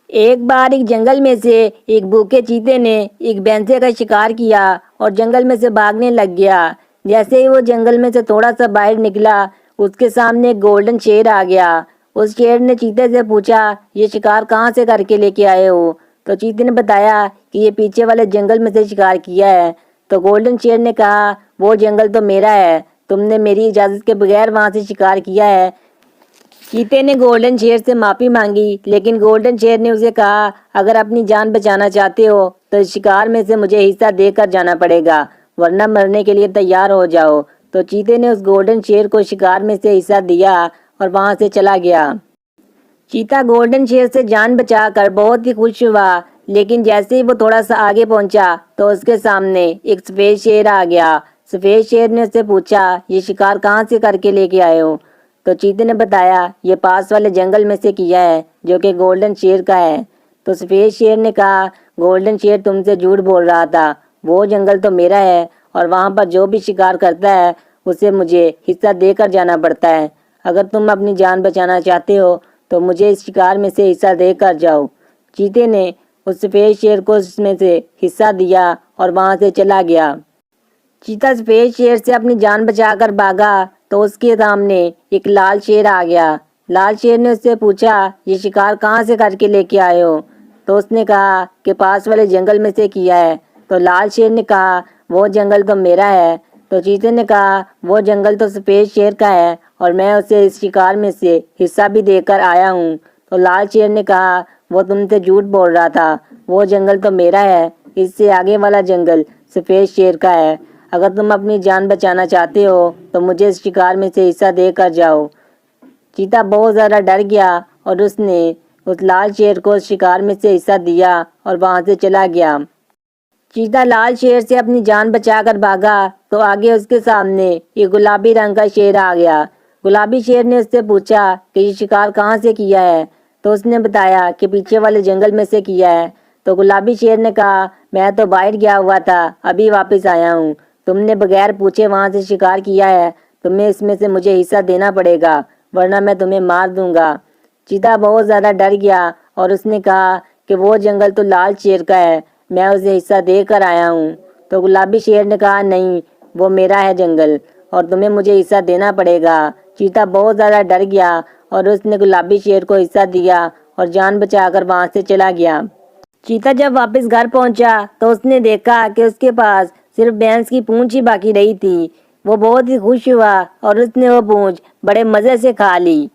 एक बार एक जंगल में से एक भूखे चीते ने एक भैंसे का शिकार किया और जंगल में से भागने लग गया। जैसे ही वो जंगल में से थोड़ा सा बाहर निकला, उसके सामने एक गोल्डन शेर आ गया। उस शेर ने चीते से पूछा, ये शिकार कहाँ से करके लेके आए हो? तो चीते ने बताया कि ये पीछे वाले जंगल में से शिकार किया है। तो गोल्डन शेर ने कहा, वो जंगल तो मेरा है, तुमने मेरी इजाज़त के बगैर वहाँ से शिकार किया है। चीते ने गोल्डन शेर से माफ़ी मांगी, लेकिन गोल्डन शेर ने उसे कहा, अगर अपनी जान बचाना चाहते हो तो इस शिकार में से मुझे हिस्सा देकर जाना पड़ेगा, वरना मरने के लिए तैयार हो जाओ। तो चीते ने उस गोल्डन शेर को शिकार में से हिस्सा दिया और वहां से चला गया। चीता गोल्डन शेर से जान बचाकर बहुत ही खुश हुआ, लेकिन जैसे ही वो थोड़ा सा आगे पहुंचा तो उसके सामने एक सफ़ेद शेर आ गया। सफ़ेद शेर ने उससे पूछा, ये शिकार कहाँ से करके लेके आए हो? तो चीते ने बताया, ये पास वाले जंगल में से किया है, जो कि गोल्डन शेर का है। तो सफ़ेद शेर ने कहा, गोल्डन शेर तुमसे झूठ बोल रहा था, वो जंगल तो मेरा है और वहाँ पर जो भी शिकार करता है उसे मुझे हिस्सा देकर जाना पड़ता है। अगर तुम अपनी जान बचाना चाहते हो तो मुझे इस शिकार में से हिस्सा देकर जाओ। चीते ने उस सफ़ेद शेर को उसमें से हिस्सा दिया और वहाँ से चला गया। चीता सफ़ेद शेर से अपनी जान बचाकर भागा तो उसके सामने एक लाल शेर आ गया। लाल शेर ने उससे पूछा, ये शिकार कहाँ से करके लेके आए हो? तो उसने कहा कि पास वाले जंगल में से किया है। तो लाल शेर ने कहा, वो जंगल तो मेरा है। तो चीते ने कहा, वो जंगल तो सफ़ेद शेर का है और मैं उसे इस शिकार में से हिस्सा भी देकर आया हूँ। तो लाल शेर ने कहा, वो तुमसे झूठ बोल रहा था, वो जंगल तो मेरा है, इससे आगे वाला जंगल सफ़ेद शेर का है। अगर तुम अपनी जान बचाना चाहते हो तो मुझे इस शिकार में से हिस्सा देकर जाओ। चीता बहुत ज़्यादा डर गया और उसने उस लाल शेर को उस शिकार में से हिस्सा दिया और वहाँ से चला गया। चीता लाल शेर से अपनी जान बचाकर भागा तो आगे उसके सामने एक गुलाबी रंग का शेर आ गया। गुलाबी शेर ने उससे पूछा कि ये शिकार कहाँ से किया है? तो उसने बताया कि पीछे वाले जंगल में से किया है। तो गुलाबी शेर ने कहा, मैं तो बाहर गया हुआ था, अभी वापस आया हूँ, तुमने बगैर पूछे वहाँ से शिकार किया है, तुम्हें इसमें से मुझे हिस्सा देना पड़ेगा, वरना मैं तुम्हें मार दूंगा। चीता बहुत ज़्यादा डर गया और उसने कहा कि वो जंगल तो लाल शेर का है, मैं उसे हिस्सा देकर आया हूँ। तो गुलाबी शेर ने कहा, नहीं, वो मेरा है जंगल और तुम्हें मुझे हिस्सा देना पड़ेगा। चीता बहुत ज़्यादा डर गया और उसने गुलाबी शेर को हिस्सा दिया और जान बचाकर वहाँ से चला गया। चीता जब वापस घर पहुंचा तो उसने देखा कि उसके पास सिर्फ भैंस की पूंछ ही बाकी रही थी। वो बहुत ही खुश हुआ और उसने वो पूंछ बड़े मज़े से खा ली।